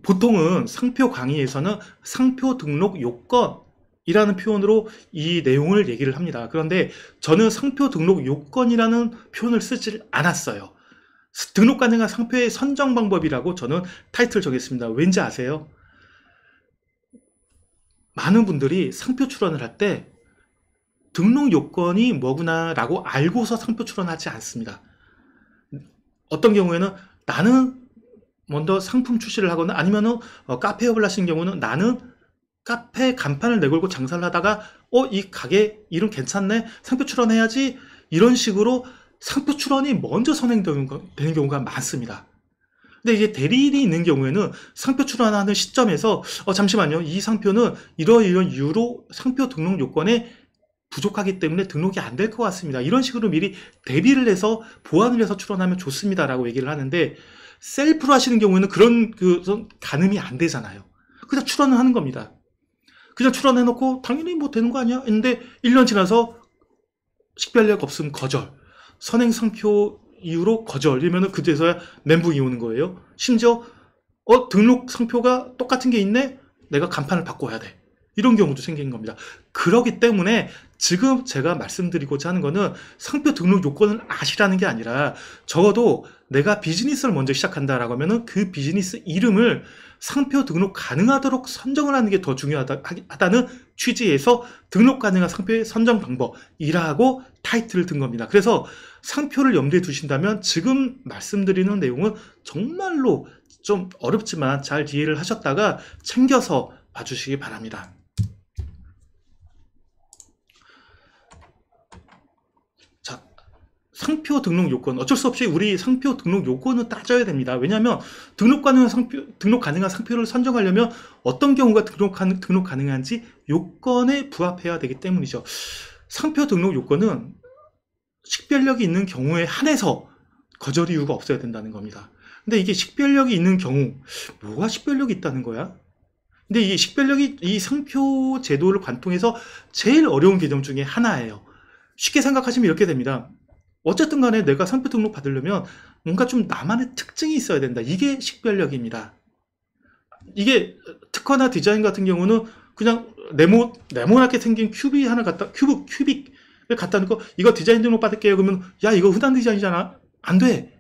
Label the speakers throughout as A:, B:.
A: 보통은 상표 강의에서는 상표 등록 요건이라는 표현으로 이 내용을 얘기를 합니다. 그런데 저는 상표 등록 요건이라는 표현을 쓰질 않았어요. 등록 가능한 상표의 선정 방법이라고 저는 타이틀을 정했습니다. 왠지 아세요? 많은 분들이 상표 출원을 할 때 등록 요건이 뭐구나 라고 알고서 상표 출원하지 않습니다. 어떤 경우에는 나는 먼저 상품 출시를 하거나 아니면은 카페업을 하신 경우는 나는 카페 간판을 내걸고 장사를 하다가 이 가게 이름 괜찮네, 상표 출원해야지, 이런 식으로 상표 출원이 먼저 선행되는 경우가 많습니다. 근데 이게 대리인이 있는 경우에는 상표 출원하는 시점에서 잠시만요, 이 상표는 이런 이유로 상표 등록 요건에 부족하기 때문에 등록이 안 될 것 같습니다, 이런 식으로 미리 대비를 해서 보완을 해서 출원하면 좋습니다 라고 얘기를 하는데, 셀프로 하시는 경우에는 그런 가늠이 안 되잖아요. 그냥 출원을 하는 겁니다. 그냥 출원해놓고 당연히 뭐 되는 거 아니야? 근데 1년 지나서 식별력 없음 거절, 선행상표 이후로 거절, 이러면은 그제서야 멘붕이 오는 거예요. 심지어 등록 상표가 똑같은 게 있네? 내가 간판을 바꿔야 돼. 이런 경우도 생기는 겁니다. 그렇기 때문에 지금 제가 말씀드리고자 하는 거는 상표 등록 요건을 아시라는 게 아니라, 적어도 내가 비즈니스를 먼저 시작한다라고 하면은 그 비즈니스 이름을 상표 등록 가능하도록 선정을 하는 게 더 중요하다는 취지에서 등록 가능한 상표의 선정 방법이라고 타이틀을 든 겁니다. 그래서 상표를 염두에 두신다면 지금 말씀드리는 내용은 정말로 좀 어렵지만 잘 이해를 하셨다가 챙겨서 봐주시기 바랍니다. 자, 상표 등록 요건, 어쩔 수 없이 우리 상표 등록 요건은 따져야 됩니다. 왜냐하면 등록 가능한 상표를 선정하려면 어떤 경우가 등록 가능한지 요건에 부합해야 되기 때문이죠. 상표 등록 요건은 식별력이 있는 경우에 한해서 거절 이유가 없어야 된다는 겁니다. 근데 이게 식별력이 있는 경우, 뭐가 식별력이 있다는 거야? 근데 이 식별력이 이 상표 제도를 관통해서 제일 어려운 개념 중에 하나예요. 쉽게 생각하시면 이렇게 됩니다. 어쨌든 간에 내가 상표 등록 받으려면 뭔가 좀 나만의 특징이 있어야 된다. 이게 식별력입니다. 이게 특허나 디자인 같은 경우는 그냥 네모나게 생긴 큐빅을 갖다 놓고 이거 디자인 등록 받을게요. 그러면 야, 이거 흔한 디자인이잖아. 안 돼.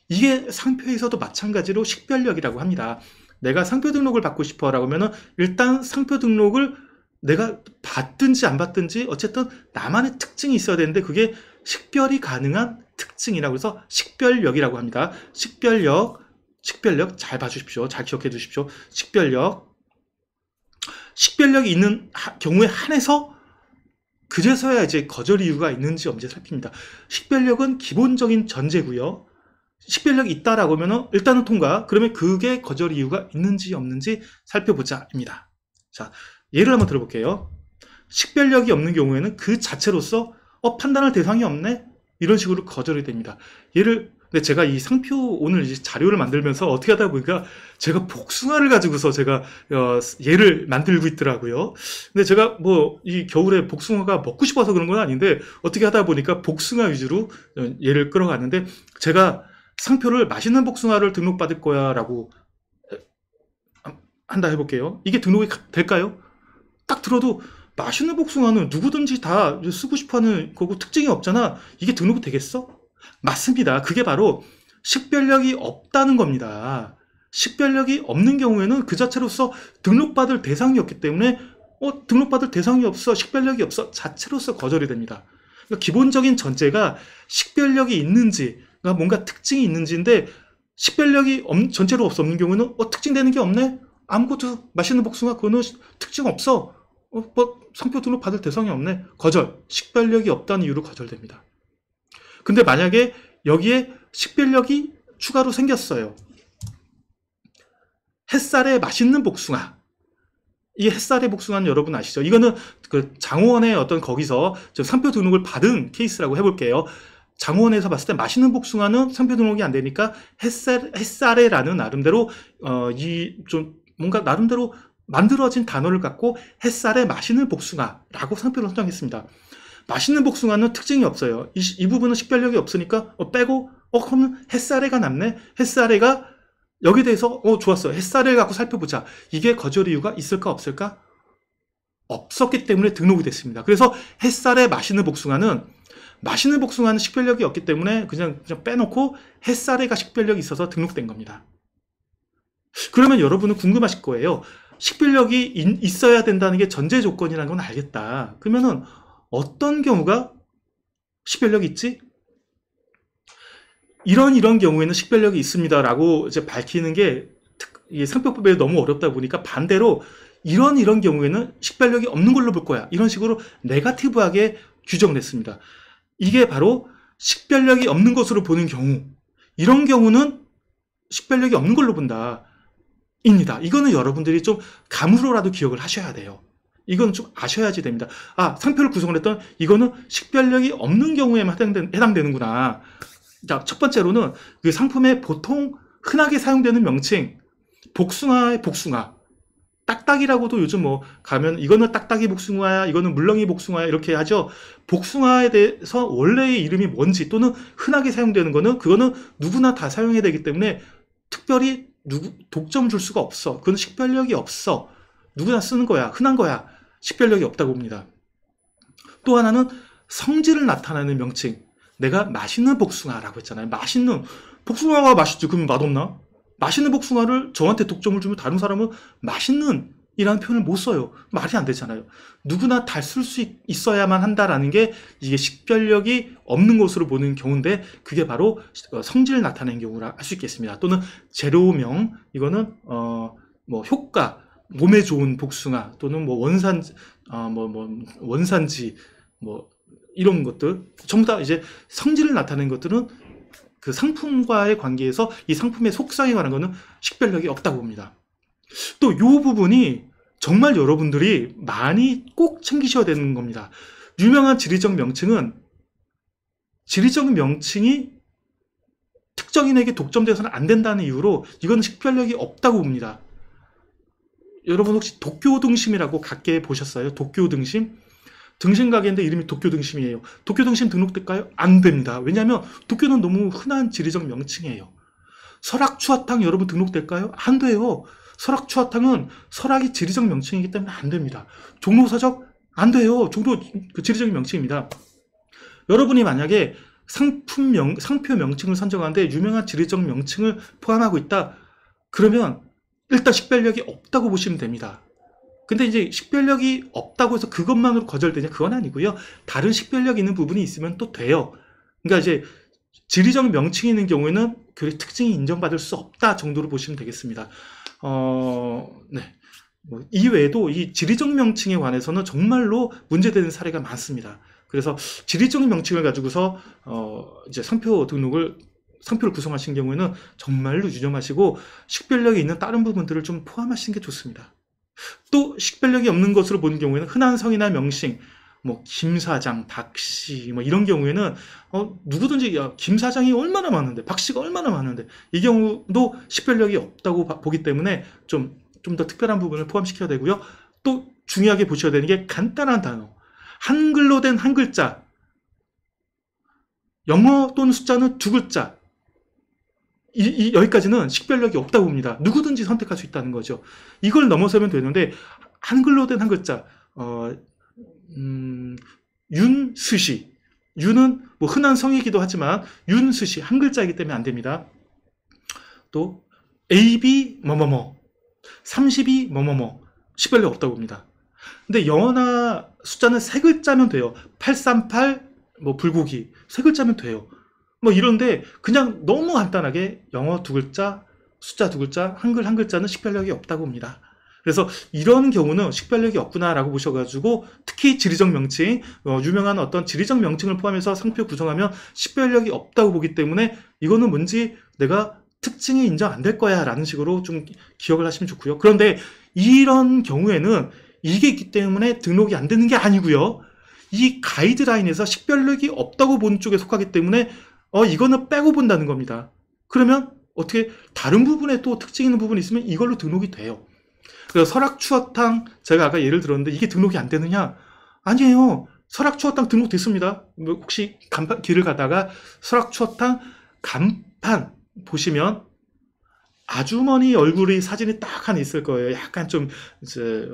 A: 이게 상표에서도 마찬가지로 식별력이라고 합니다. 내가 상표 등록을 받고 싶어 라고 하면은 일단 상표 등록을 내가 받든지 안 받든지 어쨌든 나만의 특징이 있어야 되는데, 그게 식별이 가능한 특징이라고 해서 식별력이라고 합니다. 식별력 잘 봐주십시오. 잘 기억해 두십시오. 식별력이 있는 경우에 한해서 그제서야 이제 거절 이유가 있는지 없는지 살핍니다. 식별력은 기본적인 전제고요. 식별력이 있다라고 하면 일단은 통과. 그러면 그게 거절 이유가 있는지 없는지 살펴보자입니다. 자, 예를 한번 들어볼게요. 식별력이 없는 경우에는 그 자체로서 판단할 대상이 없네? 이런 식으로 거절이 됩니다. 근데 제가 이 상표 오늘 이제 자료를 만들면서 어떻게 하다 보니까 제가 복숭아를 가지고서 제가 예를 만들고 있더라고요. 근데 제가 뭐 이 겨울에 복숭아가 먹고 싶어서 그런 건 아닌데 어떻게 하다 보니까 복숭아 위주로 예를 끌어갔는데, 제가 상표를 맛있는 복숭아를 등록받을 거야 라고 한다 해볼게요. 이게 등록이 될까요? 딱 들어도 맛있는 복숭아는 누구든지 다 쓰고 싶어하는 거고 특징이 없잖아. 이게 등록이 되겠어? 맞습니다. 그게 바로 식별력이 없다는 겁니다. 식별력이 없는 경우에는 그 자체로서 등록받을 대상이 없기 때문에 등록받을 대상이 없어, 식별력이 없어 자체로서 거절이 됩니다. 그러니까 기본적인 전제가 식별력이 있는지, 그러니까 뭔가 특징이 있는지인데, 식별력이 전체로 없는 경우는 특징되는 게 없네? 아무것도 맛있는 복숭아 그거는 특징 없어. 상표 등록 받을 대상이 없네. 거절. 식별력이 없다는 이유로 거절됩니다. 근데 만약에 여기에 식별력이 추가로 생겼어요. 햇살에 맛있는 복숭아. 이 햇살의 복숭아는 여러분 아시죠? 이거는 그 장호원의 거기서 상표 등록을 받은 케이스라고 해볼게요. 장호원에서 봤을 때 맛있는 복숭아는 상표 등록이 안 되니까 햇살에라는 나름대로 뭔가 나름대로 만들어진 단어를 갖고 햇살에 맛있는 복숭아라고 상표를 선정했습니다. 맛있는 복숭아는 특징이 없어요. 이 부분은 식별력이 없으니까 빼고 그러면 햇살에가 남네. 햇살에가 여기에 대해서 좋았어. 햇살을 갖고 살펴보자. 이게 거절 이유가 있을까 없을까? 없었기 때문에 등록이 됐습니다. 그래서 햇살에 맛있는 복숭아는 식별력이 없기 때문에 그냥 빼놓고 햇살에가 식별력이 있어서 등록된 겁니다. 그러면 여러분은 궁금하실 거예요. 식별력이 있어야 된다는 게 전제 조건이라는 건 알겠다. 그러면은 어떤 경우가 식별력이 있지? 이런 경우에는 식별력이 있습니다라고 이제 밝히는 게 상표법에 너무 어렵다 보니까 반대로 이런 경우에는 식별력이 없는 걸로 볼 거야. 이런 식으로 네거티브하게 규정을 했습니다. 이게 바로 식별력이 없는 것으로 보는 경우, 이런 경우는 식별력이 없는 걸로 본다. 입니다. 이거는 여러분들이 좀 감으로라도 기억을 하셔야 돼요. 이건 좀 아셔야지 됩니다. 상표를 구성을 했던 이거는 식별력이 없는 경우에만 해당되는구나. 자, 첫 번째로는 그 상품에 보통 흔하게 사용되는 명칭, 복숭아의 복숭아. 딱딱이라고도 요즘 가면 이거는 딱딱이 복숭아야, 이거는 물렁이 복숭아야 이렇게 하죠. 복숭아에 대해서 원래의 이름이 뭔지 또는 흔하게 사용되는 거는 그거는 누구나 다 사용해야 되기 때문에 특별히 독점 줄 수가 없어. 그건 식별력이 없어. 누구나 쓰는 거야. 흔한 거야. 식별력이 없다고 봅니다. 또 하나는 성질을 나타내는 명칭. 내가 맛있는 복숭아라고 했잖아요. 맛있는 복숭아가 맛있지. 그러면 맛없나? 맛있는 복숭아를 저한테 독점을 주면 다른 사람은 맛있는 이라는 표현을 못 써요. 말이 안 되잖아요. 누구나 다 쓸 수 있어야만 한다라는 게 이게 식별력이 없는 것으로 보는 경우인데 그게 바로 성질을 나타내는 경우라 할 수 있겠습니다. 또는 재료명, 이거는 효과, 몸에 좋은 복숭아 또는 원산지 이런 것들 전부 다 이제 성질을 나타내는 것들은 그 상품과의 관계에서 이 상품의 속성에 관한 거는 식별력이 없다고 봅니다. 또 이 부분이 정말 여러분들이 많이 꼭 챙기셔야 되는 겁니다. 유명한 지리적 명칭은 지리적 명칭이 특정인에게 독점돼서는 안 된다는 이유로 이건 식별력이 없다고 봅니다. 여러분 혹시 도쿄 등심이라고 가게 보셨어요? 도쿄 등심? 등심 가게인데 이름이 도쿄 등심이에요. 도쿄 등심 등록될까요? 안 됩니다. 왜냐하면 도쿄는 너무 흔한 지리적 명칭이에요. 설악추어탕 여러분 등록될까요? 안 돼요. 설악추어탕은 설악이 지리적 명칭이기 때문에 안 됩니다. 종로서적 안 돼요. 종로 그 지리적 명칭입니다. 여러분이 만약에 상표 명칭을 선정하는데 유명한 지리적 명칭을 포함하고 있다. 그러면 일단 식별력이 없다고 보시면 됩니다. 근데 이제 식별력이 없다고 해서 그것만으로 거절되냐? 그건 아니고요. 다른 식별력 있는 부분이 있으면 또 돼요. 그러니까 이제 지리적 명칭이 있는 경우에는 그 특징이 인정받을 수 없다 정도로 보시면 되겠습니다. 네. 이외에도 이 지리적 명칭에 관해서는 정말로 문제되는 사례가 많습니다. 그래서 지리적 명칭을 가지고서 이제 상표를 구성하신 경우에는 정말로 유념하시고 식별력이 있는 다른 부분들을 좀 포함하시는 게 좋습니다. 또 식별력이 없는 것으로 보는 경우에는 흔한 성이나 명칭, 김 사장, 박 씨, 이런 경우에는 누구든지 김 사장이 얼마나 많은데, 박 씨가 얼마나 많은데 이 경우도 식별력이 없다고 보기 때문에 좀 더 특별한 부분을 포함시켜야 되고요. 또 중요하게 보셔야 되는 게 간단한 단어, 한글로 된 한 글자, 영어 또는 숫자는 두 글자. 여기까지는 식별력이 없다고 봅니다. 누구든지 선택할 수 있다는 거죠. 이걸 넘어서면 되는데 한글로 된 한 글자, 윤스시, 윤은 흔한 성이기도 하지만 윤스시 한 글자이기 때문에 안 됩니다. 또 AB 뭐뭐뭐, 32 뭐뭐뭐 식별력 없다고 봅니다. 근데 영어나 숫자는 세 글자면 돼요. 838 불고기 세 글자면 돼요. 이런데 그냥 너무 간단하게 영어 두 글자, 숫자 두 글자, 한글 한 글자는 식별력이 없다고 봅니다. 그래서 이런 경우는 식별력이 없구나라고 보셔가지고 특히 지리적 명칭, 유명한 어떤 지리적 명칭을 포함해서 상표 구성하면 식별력이 없다고 보기 때문에 이거는 뭔지 내가 특징이 인정 안 될 거야 라는 식으로 좀 기억을 하시면 좋고요. 그런데 이런 경우에는 이게 있기 때문에 등록이 안 되는 게 아니고요. 이 가이드라인에서 식별력이 없다고 보는 쪽에 속하기 때문에 이거는 빼고 본다는 겁니다. 그러면 어떻게 다른 부분에 또 특징 있는 부분이 있으면 이걸로 등록이 돼요. 그래서 설악추어탕 제가 아까 예를 들었는데 이게 등록이 안 되느냐? 아니에요. 설악추어탕 등록됐습니다. 혹시 길을 가다가 설악추어탕 간판 보시면 아주머니 얼굴이 사진이 딱 하나 있을 거예요. 약간 좀 이제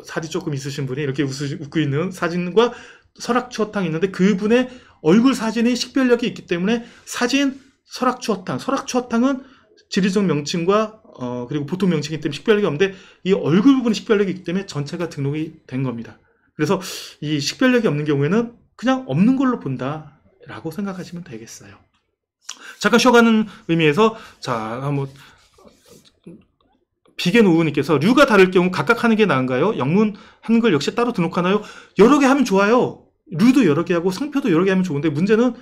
A: 살이 조금 있으신 분이 이렇게 웃고 있는 사진과 설악추어탕이 있는데 그분의 얼굴 사진이 식별력이 있기 때문에 사진 설악추어탕, 설악추어탕은 지리적 명칭과 그리고 보통 명칭이기 때문에 식별력이 없는데 이 얼굴 부분이 식별력이 있기 때문에 전체가 등록이 된 겁니다. 그래서 이 식별력이 없는 경우에는 그냥 없는 걸로 본다라고 생각하시면 되겠어요. 잠깐 쉬어가는 의미에서 자 한번 비겐 우우님께서 류가 다를 경우 각각 하는 게 나은가요? 영문 한글 역시 따로 등록하나요? 여러 개 하면 좋아요. 류도 여러 개 하고 상표도 여러 개 하면 좋은데 문제는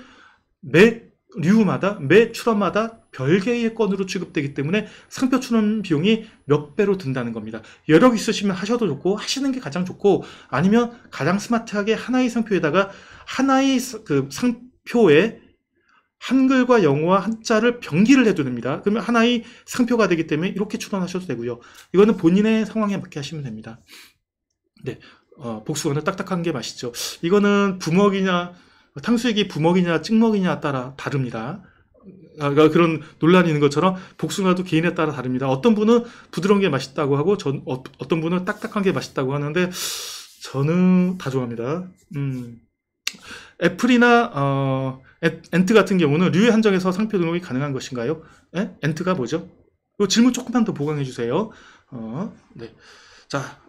A: 매 류마다 매 출원마다 별개의 건으로 취급되기 때문에 상표 출원 비용이 몇 배로 든다는 겁니다. 여러 개 있으시면 하셔도 좋고 하시는 게 가장 좋고 아니면 가장 스마트하게 하나의 상표에다가 하나의 그 상표에 한글과 영어와 한자를 병기를 해도 됩니다. 그러면 하나의 상표가 되기 때문에 이렇게 출원하셔도 되고요. 이거는 본인의 상황에 맞게 하시면 됩니다. 네, 복숭아는 딱딱한 게 맛있죠. 이거는 부먹이냐 탕수육이 부먹이냐 찍먹이냐 따라 다릅니다. 그런 논란이 있는 것처럼 복숭아도 개인에 따라 다릅니다. 어떤 분은 부드러운 게 맛있다고 하고 어떤 분은 딱딱한 게 맛있다고 하는데 저는 다 좋아합니다. 애플이나 엔트 같은 경우는 류에 한정해서 상표 등록이 가능한 것인가요? 엔트가 뭐죠? 이 질문 조금만 더 보강해 주세요. 네. 자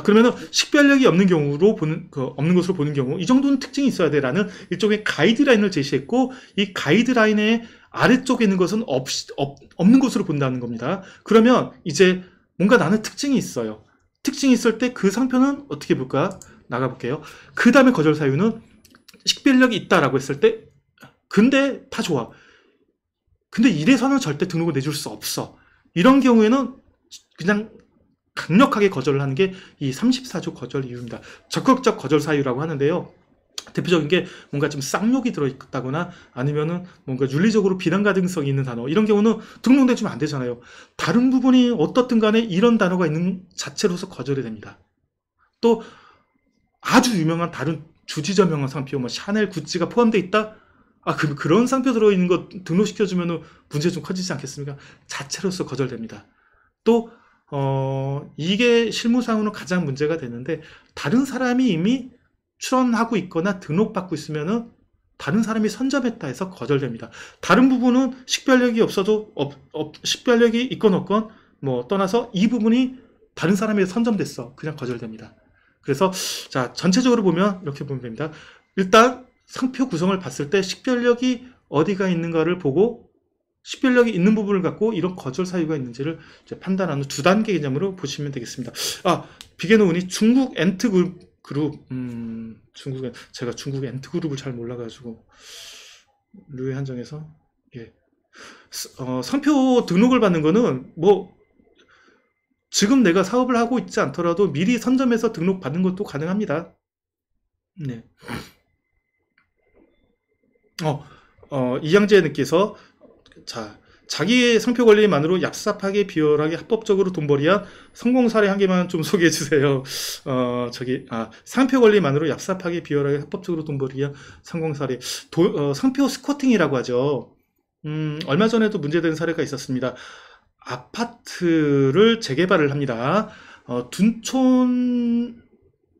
A: 그러면은 식별력이 없는 경우로 없는 것으로 보는 경우 이 정도는 특징이 있어야 돼라는 일종의 가이드라인을 제시했고 이 가이드라인의 아래쪽에 있는 것은 없는 것으로 본다는 겁니다. 그러면 이제 뭔가 나는 특징이 있어요. 특징이 있을 때 그 상표는 어떻게 볼까? 나가볼게요. 그 다음에 거절 사유는 식별력이 있다라고 했을 때 근데 다 좋아. 근데 이래서는 절대 등록을 내줄 수 없어. 이런 경우에는 그냥 강력하게 거절을 하는 게 이 34조 거절 이유입니다. 적극적 거절 사유라고 하는데요. 대표적인 게 뭔가 좀 쌍욕이 들어있다거나 아니면은 뭔가 윤리적으로 비난 가능성이 있는 단어 이런 경우는 등록내주면 안 되잖아요. 다른 부분이 어떻든 간에 이런 단어가 있는 자체로서 거절이 됩니다. 또 아주 유명한 다른 주지저명한 상표 뭐 샤넬, 구찌가 포함되어 있다? 그런 상표 들어있는 거 등록시켜주면 문제 좀 커지지 않겠습니까? 자체로서 거절됩니다. 또 이게 실무상으로는 가장 문제가 되는데 다른 사람이 이미 출원하고 있거나 등록받고 있으면은 다른 사람이 선점했다 해서 거절됩니다. 다른 부분은 식별력이 없어도 식별력이 있건 없건 뭐 떠나서 이 부분이 다른 사람이 선점됐어. 그냥 거절됩니다. 그래서 자 전체적으로 보면 이렇게 보면 됩니다. 일단 상표 구성을 봤을 때 식별력이 어디가 있는가를 보고 식별력이 있는 부분을 갖고 이런 거절 사유가 있는지를 이제 판단하는 두 단계 개념으로 보시면 되겠습니다. 비게노운이 중국 엔트 그룹, 제가 중국 엔트 그룹을 잘 몰라가지고 류에 한정해서 예. 상표 등록을 받는 거는 뭐 지금 내가 사업을 하고 있지 않더라도 미리 선점해서 등록 받는 것도 가능합니다. 네. 이양재님께서 자기의 상표 관리만으로 얍삽하게 비열하게 합법적으로 돈벌이한 성공 사례 한 개만 좀 소개해 주세요. 상표 관리만으로 얍삽하게 비열하게 합법적으로 돈벌이한 성공 사례. 상표 스쿼팅이라고 하죠. 얼마 전에도 문제된 사례가 있었습니다. 아파트를 재개발을 합니다.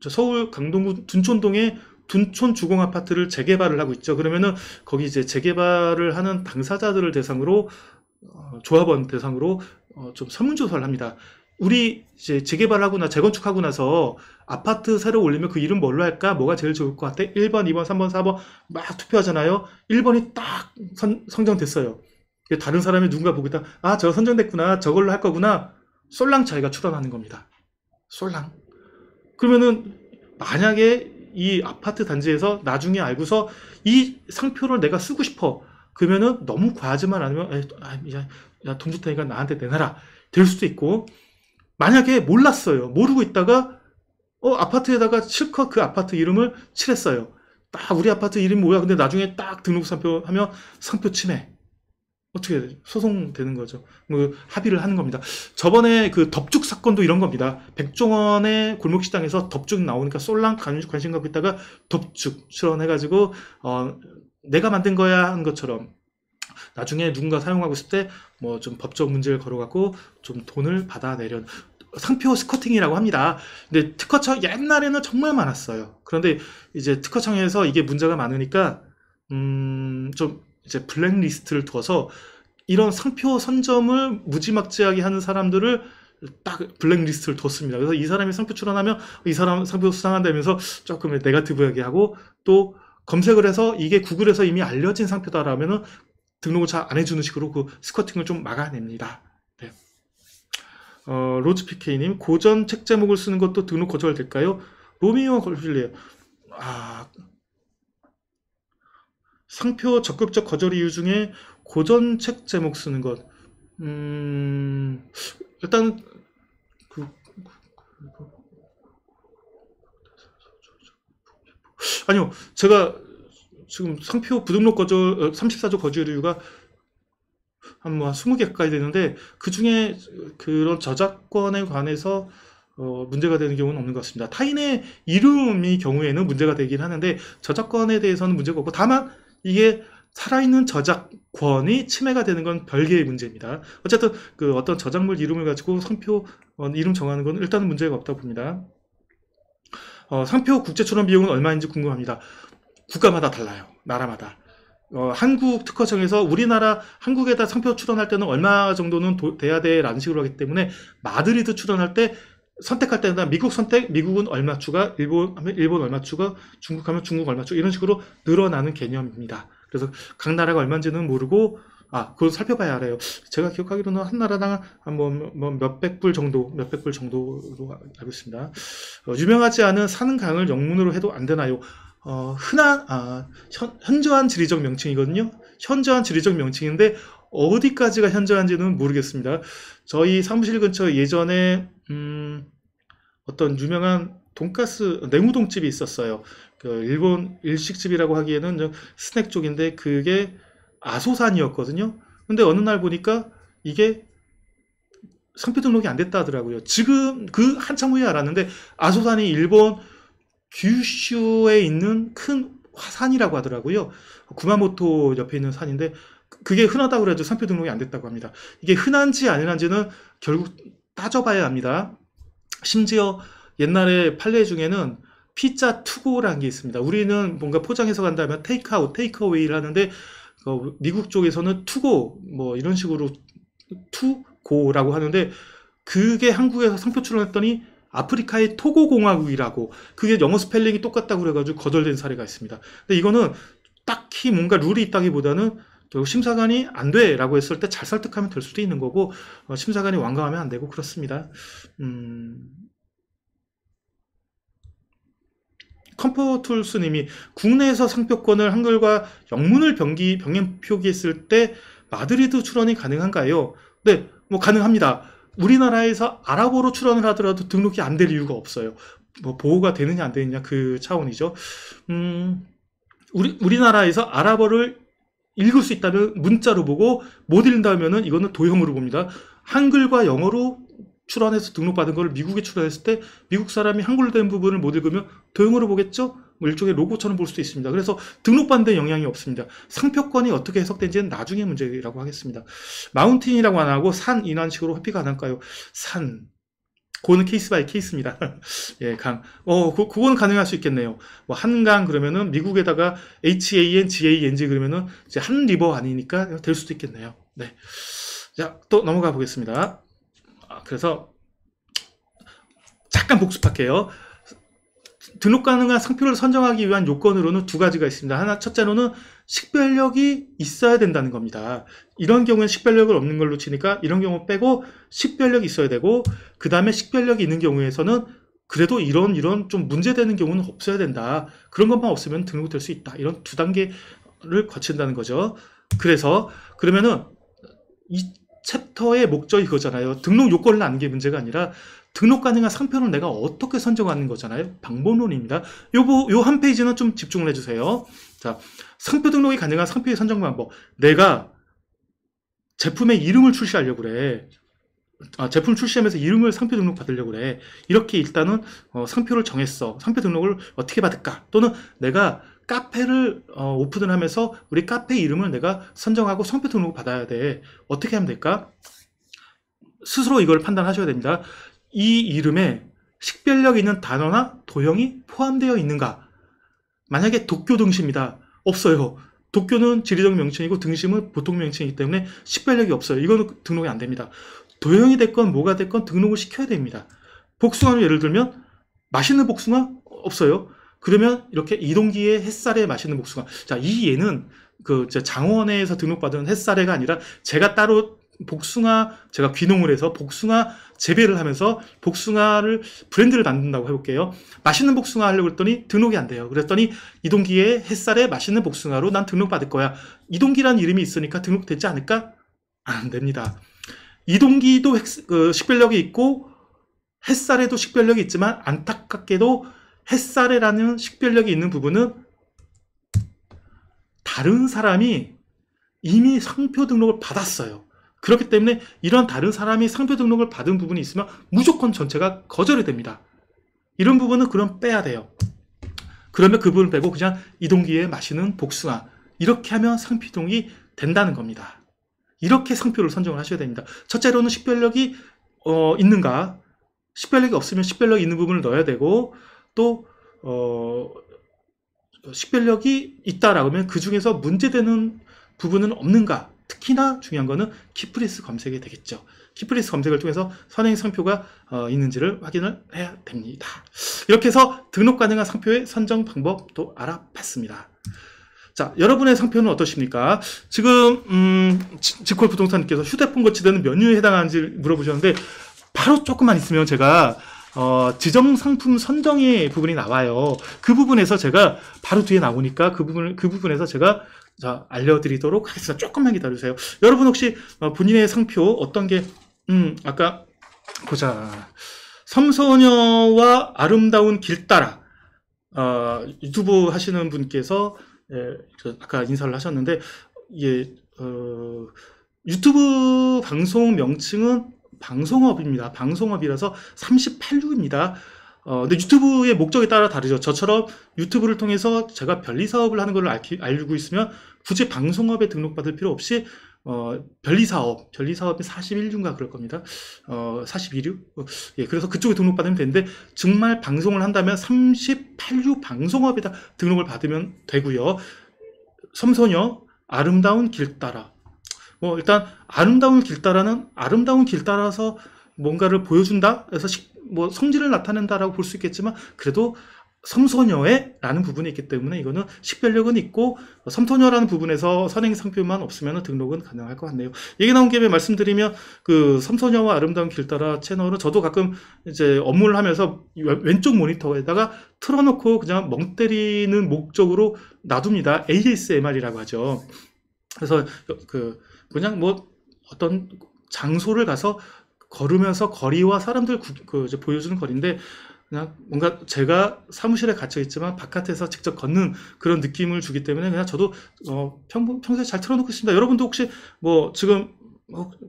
A: 서울 강동구 둔촌동에 둔촌 주공 아파트를 재개발을 하고 있죠. 그러면은 거기 이제 재개발을 하는 당사자들을 대상으로 조합원 대상으로 좀 설문조사를 합니다. 우리 이제 재개발하거나 재건축하고 나서 아파트 새로 올리면 그 이름 뭘로 할까? 뭐가 제일 좋을 것 같아? 1번, 2번, 3번, 4번 막 투표하잖아요. 1번이 딱 선정됐어요. 다른 사람이 누군가 보고 있다. 저거 선정됐구나. 저걸로 할 거구나. 쏠랑 자기가 출원하는 겁니다. 쏠랑. 그러면은 만약에 이 아파트 단지에서 나중에 알고서 이 상표를 내가 쓰고 싶어. 그러면은 너무 과하지만 않으면 야, 돈 줄 테니까 나한테 내놔라. 될 수도 있고 만약에 몰랐어요. 모르고 있다가 아파트에다가 실컷 그 아파트 이름을 칠했어요. 딱 우리 아파트 이름이 뭐야. 근데 나중에 딱 등록 상표 하면 상표 침해. 어떻게 해야 되죠? 소송되는 거죠. 뭐 합의를 하는 겁니다. 저번에 그 덥죽 사건도 이런 겁니다. 백종원의 골목식당에서 덥죽 나오니까 쏠랑 관심 갖고 있다가 덥죽 출원해가지고 내가 만든 거야 한 것처럼 나중에 누군가 사용하고 있을 때 뭐 좀 법적 문제를 걸어갖고 좀 돈을 받아내려 상표 스쿼팅이라고 합니다. 근데 특허청 옛날에는 정말 많았어요. 그런데 이제 특허청에서 이게 문제가 많으니까 좀 이제 블랙리스트를 두어서 이런 상표 선점을 무지막지하게 하는 사람들을 딱 블랙리스트를 뒀습니다. 그래서 이 사람이 상표 출원하면 이 사람 상표 수상한다면서 조금 네거티브하게 하고, 또 검색을 해서 이게 구글에서 이미 알려진 상표다라면은 등록을 잘 안 해주는 식으로 그 스쿼팅을 좀 막아냅니다. 네. 로즈 PK님, 고전 책 제목을 쓰는 것도 등록 거절될까요? 로미오와 줄리엣. 상표 적극적 거절 이유 중에 고전 책 제목 쓰는 것. 일단 아니요, 제가 지금 상표 부등록 거절 34조 거절 이유가 한 20개 가까이 되는데, 그 중에 그런 저작권에 관해서 문제가 되는 경우는 없는 것 같습니다. 타인의 이름이 경우에는 문제가 되긴 하는데 저작권에 대해서는 문제가 없고, 다만 이게 살아있는 저작권이 침해가 되는 건 별개의 문제입니다. 어쨌든 그 어떤 저작물 이름을 가지고 상표 이름 정하는 건 일단은 문제가 없다고 봅니다. 상표 국제 출원 비용은 얼마인지 궁금합니다. 국가마다 달라요. 나라마다. 한국 특허청에서 우리나라 한국에다 상표 출원할 때는 얼마 정도는 돼야 돼라는 식으로 하기 때문에, 마드리드 출원할 때 선택할 때는 미국 선택, 미국은 얼마 추가, 일본 하면 일본 얼마 추가, 중국 하면 중국 얼마 추가, 이런 식으로 늘어나는 개념입니다. 그래서 각 나라가 얼마인지는 모르고, 그걸 살펴봐야 알아요. 제가 기억하기로는 한 나라당 한 몇백 불 정도로 알고 있습니다. 유명하지 않은 산 강을 영문으로 해도 안 되나요? 현저한 지리적 명칭이거든요. 현저한 지리적 명칭인데 어디까지가 현저한지는 모르겠습니다. 저희 사무실 근처에 예전에 어떤 유명한 돈가스 냉우동집이 있었어요. 그 일본 일식집이라고 하기에는 스낵 쪽인데 그게 아소산이었거든요. 근데 어느 날 보니까 이게 상표 등록이 안 됐다 하더라고요. 지금 그 한참 후에 알았는데, 아소산이 일본 규슈에 있는 큰 화산이라고 하더라고요. 구마모토 옆에 있는 산인데 그게 흔하다고 해도 상표 등록이 안 됐다고 합니다. 이게 흔한지 안 흔한지는 결국 따져봐야 합니다. 심지어 옛날에 판례 중에는 피자 투고라는 게 있습니다. 우리는 뭔가 포장해서 간다면 테이크아웃, 테이크어웨이를 하는데 미국 쪽에서는 투고 뭐 이런 식으로 투고라고 하는데, 그게 한국에서 상표 출원했더니 아프리카의 토고 공화국이라고, 그게 영어 스펠링이 똑같다고 그래가지고 거절된 사례가 있습니다. 근데 이거는 딱히 뭔가 룰이 있다기보다는 결국 심사관이 안 돼라고 했을 때 잘 설득하면 될 수도 있는 거고, 심사관이 완강하면 안 되고 그렇습니다. 컴포툴스님이 국내에서 상표권을 한글과 영문을 병행 표기했을 때 마드리드 출원이 가능한가요? 네, 뭐 가능합니다. 우리나라에서 아랍어로 출원을 하더라도 등록이 안 될 이유가 없어요. 뭐 보호가 되느냐 안 되느냐 그 차원이죠. 우리나라에서 아랍어를 읽을 수 있다면 문자로 보고, 못 읽는다면은 이거는 도형으로 봅니다. 한글과 영어로 출원해서 등록받은 걸 미국에 출원했을 때 미국 사람이 한글로 된 부분을 못 읽으면 도형으로 보겠죠? 뭐 일종의 로고처럼 볼 수도 있습니다. 그래서 등록받는 데 영향이 없습니다. 상표권이 어떻게 해석된지는 나중에 문제라고 하겠습니다. 마운틴이라고 안 하고 산 이런 식으로 회피가 안 할까요? 산. 그거는 케이스 바이 케이스입니다. 예, 강. 그거는 가능할 수 있겠네요. 뭐 한강 그러면은 미국에다가 HANGANG 그러면은 이제 한 리버 아니니까 될 수도 있겠네요. 네. 자, 또 넘어가 보겠습니다. 그래서 잠깐 복습할게요. 등록 가능한 상표를 선정하기 위한 요건으로는 두 가지가 있습니다. 첫째로는 식별력이 있어야 된다는 겁니다. 이런 경우는 식별력을 없는 걸로 치니까 이런 경우 빼고 식별력이 있어야 되고, 그 다음에 식별력이 있는 경우에서는 그래도 이런 좀 문제되는 경우는 없어야 된다. 그런 것만 없으면 등록될 수 있다. 이런 두 단계를 거친다는 거죠. 그래서 그러면은 이 챕터의 목적이 그거잖아요. 등록 요건을 아는 게 문제가 아니라 등록 가능한 상표를 내가 어떻게 선정하는 거잖아요. 방법론입니다. 요 한 페이지는 좀 집중을 해주세요. 자, 상표 등록이 가능한 상표의 선정 방법. 내가 제품의 이름을 출시하려고 그래. 제품 출시하면서 이름을 상표 등록 받으려고 그래. 이렇게 일단은 상표를 정했어. 상표 등록을 어떻게 받을까? 또는 내가 카페를 오픈을 하면서 우리 카페 이름을 내가 선정하고 상표 등록을 받아야 돼. 어떻게 하면 될까? 스스로 이걸 판단하셔야 됩니다. 이 이름에 식별력 있는 단어나 도형이 포함되어 있는가? 만약에 도쿄 등심이다. 없어요. 도쿄는 지리적 명칭이고 등심은 보통 명칭이기 때문에 식별력이 없어요. 이거는 등록이 안 됩니다. 도형이 됐건 뭐가 됐건 등록을 시켜야 됩니다. 복숭아는 예를 들면 맛있는 복숭아? 없어요. 그러면 이렇게 이동기의 햇살에 맛있는 복숭아. 자, 이 예는 그 장원에서 등록받은 햇살에가 아니라 제가 따로 복숭아, 제가 귀농을 해서 복숭아 재배를 하면서 복숭아를 브랜드를 만든다고 해볼게요. 맛있는 복숭아 하려고 했더니 등록이 안 돼요. 그랬더니 이동기의 햇살에 맛있는 복숭아로 난 등록받을 거야. 이동기라는 이름이 있으니까 등록되지 않을까? 안 됩니다. 이동기도 식별력이 있고 햇살에도 식별력이 있지만 안타깝게도 햇살에라는 식별력이 있는 부분은 다른 사람이 이미 상표 등록을 받았어요. 그렇기 때문에 이런 다른 사람이 상표 등록을 받은 부분이 있으면 무조건 전체가 거절이 됩니다. 이런 부분은 그럼 빼야 돼요. 그러면 그 부분을 빼고 그냥 이동기에 마시는 복숭아 이렇게 하면 상표 등록이 된다는 겁니다. 이렇게 상표를 선정을 하셔야 됩니다. 첫째로는 식별력이 있는가, 식별력이 없으면 식별력이 있는 부분을 넣어야 되고 또 식별력이 있다라고 하면 그 중에서 문제되는 부분은 없는가. 특히나 중요한 거는 키프리스 검색이 되겠죠. 키프리스 검색을 통해서 선행 상표가 있는지를 확인을 해야 됩니다. 이렇게 해서 등록 가능한 상표의 선정 방법도 알아봤습니다. 자, 여러분의 상표는 어떠십니까? 지금 지콜 부동산님께서 휴대폰 거치대는 몇 류에 해당하는지 물어보셨는데 바로 조금만 있으면 제가 지정 상품 선정의 부분이 나와요. 그 부분에서 제가 바로 뒤에 나오니까 그 부분에서 제가 알려드리도록 하겠습니다. 조금만 기다려주세요. 여러분 혹시 본인의 상표 어떤 게 아까 보자. 섬소녀와 아름다운 길 따라 유튜브 하시는 분께서 아까 인사를 하셨는데 유튜브 방송 명칭은 방송업입니다. 방송업이라서 38유입니다. 근데 유튜브의 목적에 따라 다르죠. 저처럼 유튜브를 통해서 제가 변리사업을 하는 걸 알고 있으면 굳이 방송업에 등록받을 필요 없이 변리사업이 41유인가 그럴 겁니다. 41유? 예, 그래서 그쪽에 등록받으면 되는데 정말 방송을 한다면 38유 방송업에다 등록을 받으면 되고요. 섬소녀 아름다운 길 따라 일단 아름다운 길 따라는 아름다운 길 따라서 뭔가를 보여준다? 그래서 성질을 나타낸다라고 볼 수 있겠지만 그래도 섬소녀의 라는 부분이 있기 때문에 이거는 식별력은 있고 섬소녀라는 부분에서 선행 상표만 없으면 등록은 가능할 것 같네요. 얘기 나온 김에 말씀드리면 그 섬소녀와 아름다운 길 따라 채널은 저도 가끔 이제 업무를 하면서 왼쪽 모니터에다가 틀어놓고 그냥 멍 때리는 목적으로 놔둡니다. ASMR이라고 하죠. 그래서 그냥 어떤 장소를 가서 걸으면서 거리와 사람들 이제 보여주는 거리인데 그냥 뭔가 제가 사무실에 갇혀 있지만 바깥에서 직접 걷는 그런 느낌을 주기 때문에 그냥 저도 평소에 잘 틀어놓고 있습니다. 여러분도 혹시 지금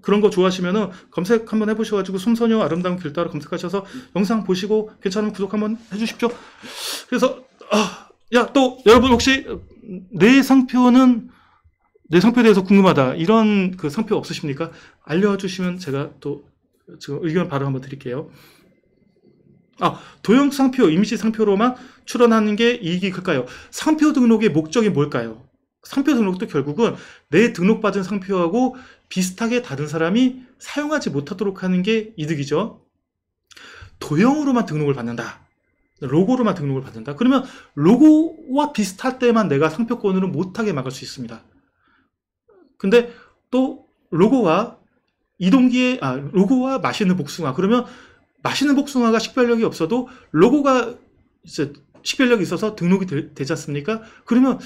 A: 그런 거 좋아하시면은 검색 한번 해보셔가지고 섬소녀 아름다운 길 따라 검색하셔서 영상 보시고 괜찮으면 구독 한번 해주십시오. 그래서 또 여러분 혹시 내 상표에 대해서 궁금하다 이런 그 상표 없으십니까? 알려주시면 제가 또 지금 의견 바로 한번 드릴게요. 도형 상표, 이미지 상표로만 출원하는 게 이익이 클까요? 상표 등록의 목적이 뭘까요? 상표 등록도 결국은 내 등록받은 상표하고 비슷하게 다른 사람이 사용하지 못하도록 하는 게 이득이죠. 도형으로만 등록을 받는다. 로고로만 등록을 받는다. 그러면 로고와 비슷할 때만 내가 상표권으로 못하게 막을 수 있습니다. 근데 또 로고와 로고와 맛있는 복숭아. 그러면 맛있는 복숭아가 식별력이 없어도 로고가 이제 식별력이 있어서 등록이 되지 않습니까? 그러면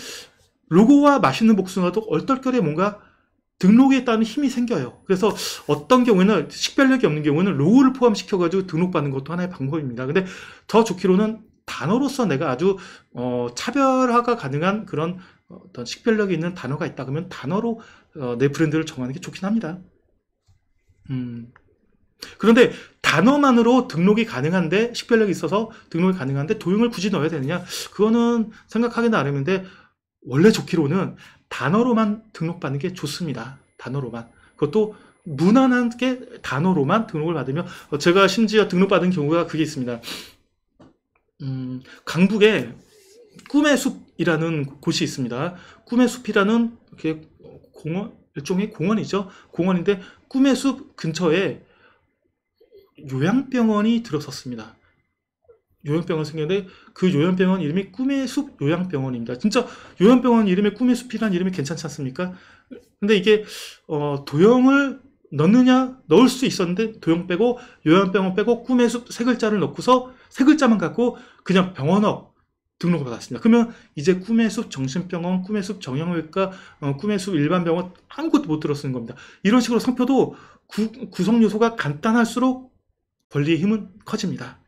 A: 로고와 맛있는 복숭아도 얼떨결에 뭔가 등록에 따른 힘이 생겨요. 그래서 어떤 경우에는 식별력이 없는 경우는 로고를 포함시켜가지고 등록받는 것도 하나의 방법입니다. 근데 더 좋기로는 단어로서 내가 아주 차별화가 가능한 그런 어떤 식별력이 있는 단어가 있다 그러면 단어로 내 브랜드를 정하는 게 좋긴 합니다. 그런데 단어만으로 등록이 가능한데, 식별력이 있어서 등록이 가능한데 도형을 굳이 넣어야 되느냐? 그거는 생각하기 나름인데, 원래 좋기로는 단어로만 등록받는 게 좋습니다. 단어로만. 그것도 무난하게 단어로만 등록을 받으면, 제가 심지어 등록받은 경우가 그게 있습니다. 강북에 꿈의 숲이라는 곳이 있습니다. 꿈의 숲이라는 이렇게 공원, 일종의 공원이죠. 공원인데 꿈의 숲 근처에 요양병원이 들어섰습니다. 요양병원 생겼는데 그 요양병원 이름이 꿈의 숲 요양병원입니다. 진짜 요양병원 이름에 꿈의 숲이라는 이름이 괜찮지 않습니까? 근데 이게 도형을 넣느냐, 넣을 수 있었는데 도형 빼고 요양병원 빼고 꿈의 숲 세 글자를 넣고서 세 글자만 갖고 그냥 병원업 등록을 받았습니다. 그러면 이제 꿈의 숲 정신병원, 꿈의 숲 정형외과, 꿈의 숲 일반병원 아무것도 못 들어 쓰는 겁니다. 이런 식으로 상표도 구성 요소가 간단할수록 권리의 힘은 커집니다.